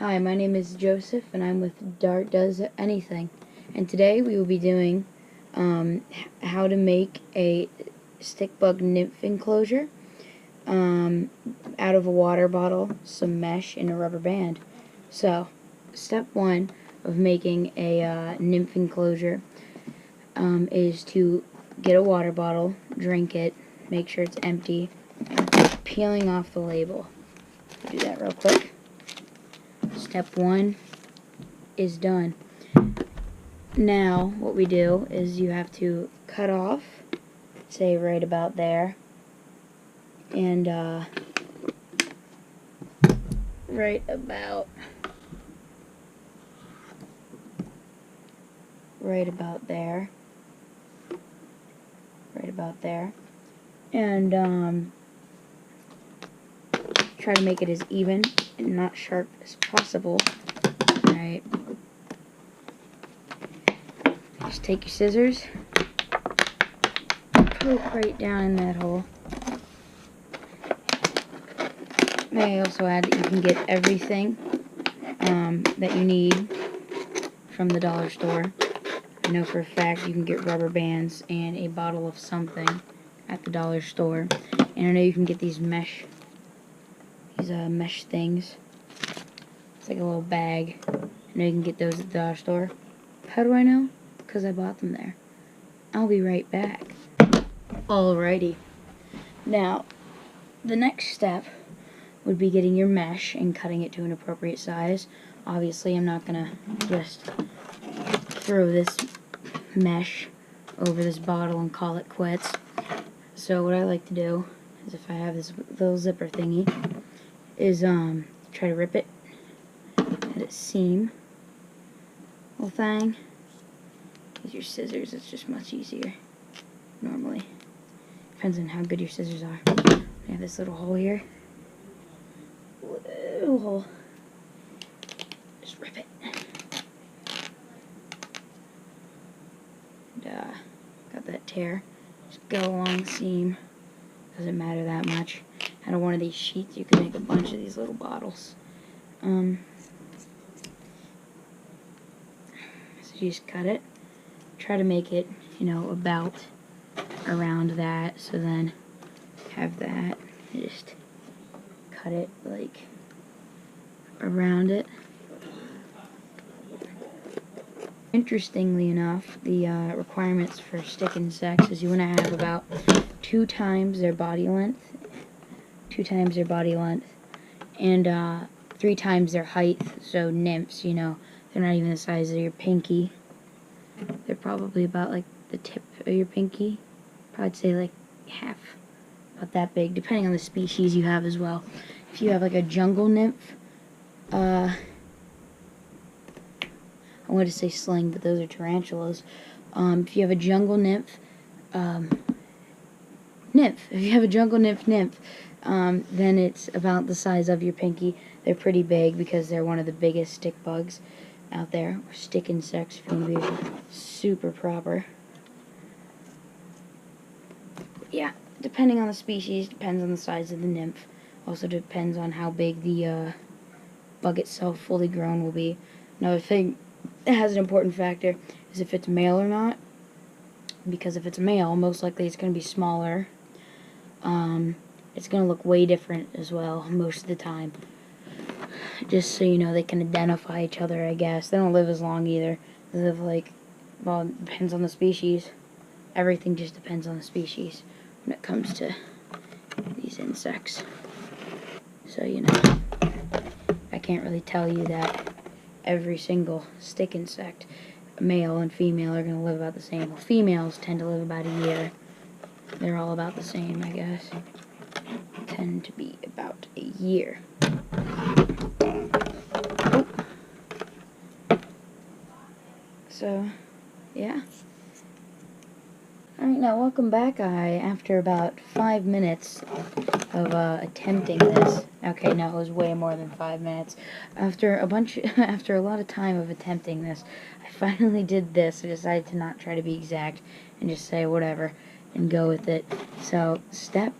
Hi, my name is Joseph and I'm with Dart Does Anything, and today we will be doing how to make a stick bug nymph enclosure out of a water bottle, some mesh, and a rubber band. So, step one of making a nymph enclosure is to get a water bottle, drink it, make sure it's empty, and peeling off the label. Do that real quick. Step one is done. Now what we do is you have to cut off, say right about there, and right about there, and try to make it as even and not sharp as possible. Alright. Just take your scissors, poke right down in that hole. May I also add that you can get everything that you need from the dollar store. I know for a fact you can get rubber bands and a bottle of something at the dollar store. And I know you can get these mesh things. It's like a little bag. I know you can get those at the dollar store. How do I know? Because I bought them there. I'll be right back. Alrighty. Now, the next step would be getting your mesh and cutting it to an appropriate size. Obviously, I'm not gonna just throw this mesh over this bottle and call it quits. So what I like to do is, if I have this little zipper thingy, is try to rip it at its seam. Little thing. Use your scissors, it's just much easier normally. Depends on how good your scissors are. I have this little hole here. Little hole. Just rip it. And got that tear. Just go along the seam. Doesn't matter that much. Out of one of these sheets you can make a bunch of these little bottles. So you just cut it. Try to make it, about around that. So then have that. Just cut it like around it. Interestingly enough, the requirements for stick insects is you want to have about 2 times their body length, and 3 times their height. So nymphs, they're not even the size of your pinky. They're probably about like the tip of your pinky. Probably say like half, about that big, depending on the species you have as well. If you have like a jungle nymph, I wanted to say sling, but those are tarantulas. If you have a jungle nymph, then it's about the size of your pinky. They're pretty big because they're one of the biggest stick bugs out there, or stick insects if you want to be super proper. Yeah, depending on the species, depends on the size of the nymph. Also depends on how big the bug itself, fully grown, will be. Another thing that has an important factor is if it's male or not, because if it's male, most likely it's going to be smaller. It's going to look way different as well most of the time. Just so you know, they can identify each other, I guess. They don't live as long either. They live well, it depends on the species. Everything just depends on the species when it comes to these insects. So, I can't really tell you that every single stick insect, male and female, are going to live about the same. Well, females tend to live about a year. They're all about the same, I guess. Tend to be about a year. Oh. So, yeah. Alright, now welcome back. After about 5 minutes of attempting this. Okay, no, it was way more than 5 minutes. After a lot of time of attempting this, I finally did this. I decided to not try to be exact and just say whatever and go with it. So, step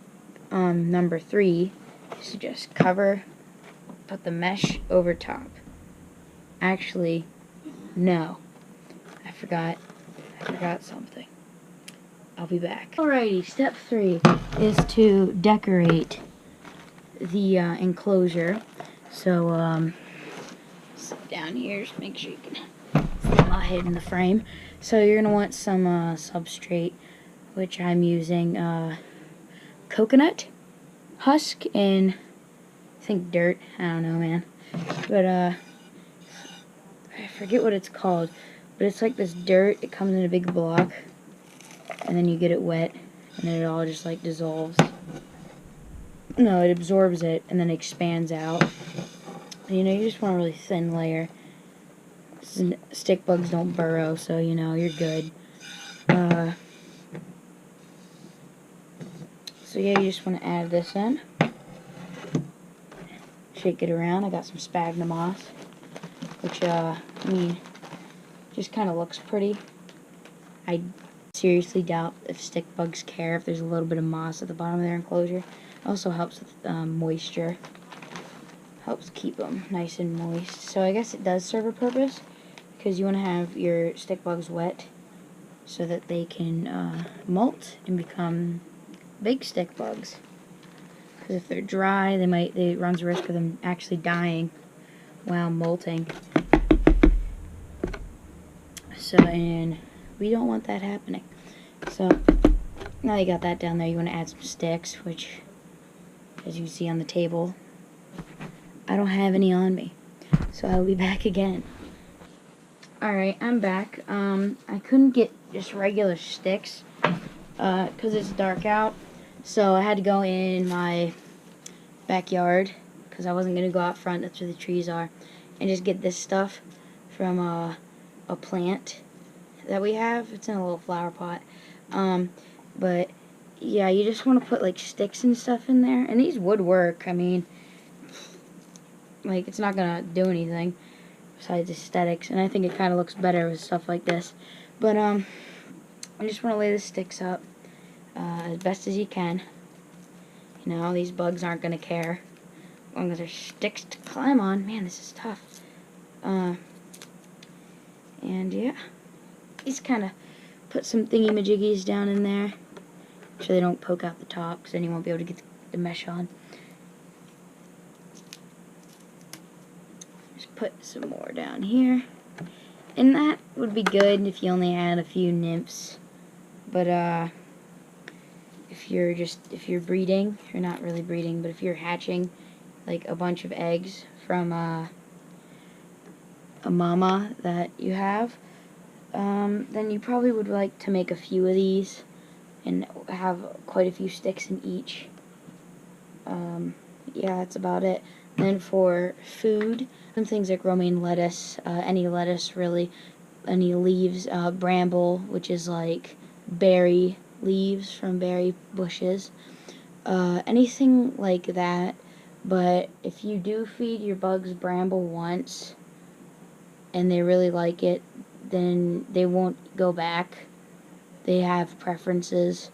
number 3 is to just put the mesh over top. Actually, no. I forgot something. I'll be back. Alrighty, step 3 is to decorate the enclosure. So, sit down here, just make sure you can see my head in the frame. So you're going to want some substrate, which I'm using coconut husk and I think dirt. I don't know, man. But I forget what it's called. But it's like this dirt. It comes in a big block, and then you get it wet, and then it all just like dissolves. No, it absorbs it, and then it expands out. And, you know, you just want a really thin layer. Stick bugs don't burrow, so you know you're good. So yeah, you just want to add this in. Shake it around. I got some sphagnum moss, which I mean, just kind of looks pretty. I seriously doubt if stick bugs care if there's a little bit of moss at the bottom of their enclosure. Also helps with moisture. Helps keep them nice and moist. So I guess it does serve a purpose, because you want to have your stick bugs wet so that they can molt and become big stick bugs. Because if they're dry, it runs the risk of them actually dying while molting. So, and we don't want that happening. So now you got that down there, you want to add some sticks, which, as you see on the table, I don't have any on me. So I'll be back again. Alright, I'm back. I couldn't get just regular sticks because it's dark out. So I had to go in my backyard because I wasn't going to go out front, that's where the trees are, and just get this stuff from a plant that we have. It's in a little flower pot. But yeah, you just want to put like sticks and stuff in there, and these would work. I mean, like, it's not gonna do anything besides aesthetics, and I think it kind of looks better with stuff like this. But I just want to lay the sticks up as best as you can. You know, these bugs aren't gonna care as long as there's sticks to climb on. Man, this is tough. And yeah, just kind of put some thingy-majiggies down in there so they don't poke out the top, because then you won't be able to get the mesh on. Just put some more down here. And that would be good if you only had a few nymphs. But if you're breeding, you're not really breeding, but if you're hatching like a bunch of eggs from a mama that you have, then you probably would like to make a few of these and have quite a few sticks in each. Yeah, that's about it. Then for food, some things like romaine lettuce, any lettuce really, any leaves, bramble, which is like berry leaves from berry bushes, anything like that. But if you do feed your bugs bramble once and they really like it, then they won't go back. They have preferences.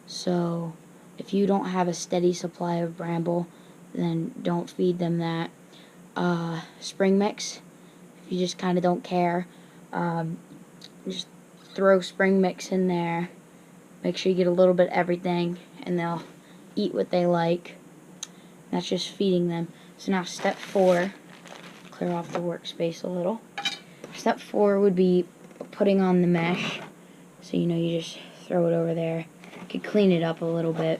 So if you don't have a steady supply of bramble, then don't feed them that. Spring mix, if you just kind of don't care, just throw spring mix in there. Make sure you get a little bit of everything, and they'll eat what they like. That's just feeding them. So now step 4, clear off the workspace a little. Step 4 would be putting on the mesh. So you know, you just throw it over there. You can clean it up a little bit.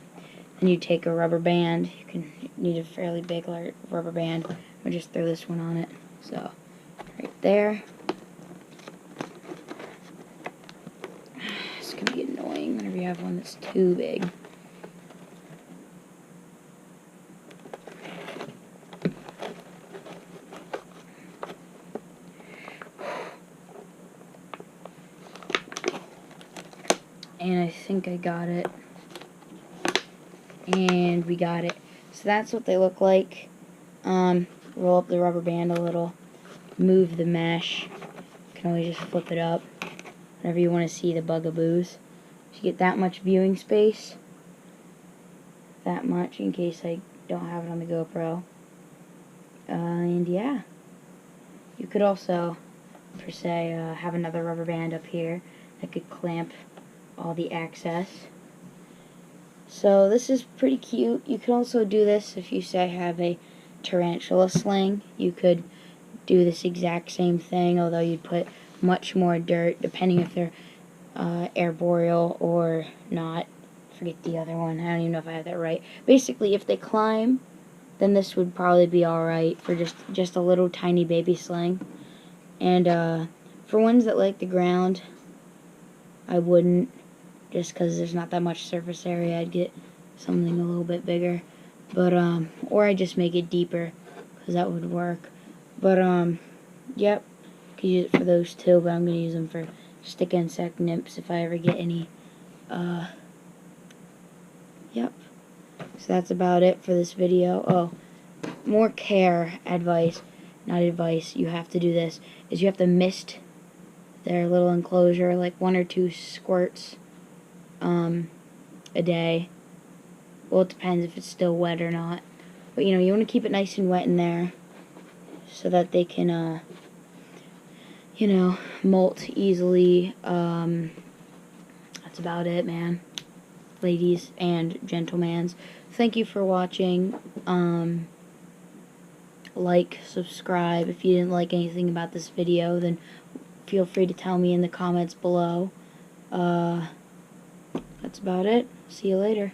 Then you take a rubber band. You need a fairly big rubber band. I'll just throw this one on it. So right there. It's gonna be annoying whenever you have one that's too big. And I think I got it. And we got it. So that's what they look like. Roll up the rubber band a little. Move the mesh. You can always just flip it up whenever you want to see the bugaboos. So you get that much viewing space. That much in case I don't have it on the GoPro. And yeah. You could also, per se, have another rubber band up here that could clamp all the access. So this is pretty cute. You could also do this if you say have a tarantula sling. You could do this exact same thing, although you'd put much more dirt, depending if they're arboreal or not. Forget the other one. I don't even know if I have that right. Basically, if they climb, then this would probably be alright for just a little tiny baby sling. And for ones that like the ground, I wouldn't, just because there's not that much surface area. I'd get something a little bit bigger, but or I just make it deeper, because that would work. But yep, could use it for those too, but I'm gonna use them for stick insect nymphs if I ever get any. Yep. So that's about it for this video. Oh, more care advice, not advice, you have to do this, is you have to mist their little enclosure, like 1 or 2 squirts a day. Well, it depends if it's still wet or not. But, you know, you want to keep it nice and wet in there so that they can, you know, molt easily. That's about it, man. Ladies and gentlemans, thank you for watching. Like, subscribe. If you didn't like anything about this video, then feel free to tell me in the comments below. That's about it. See you later.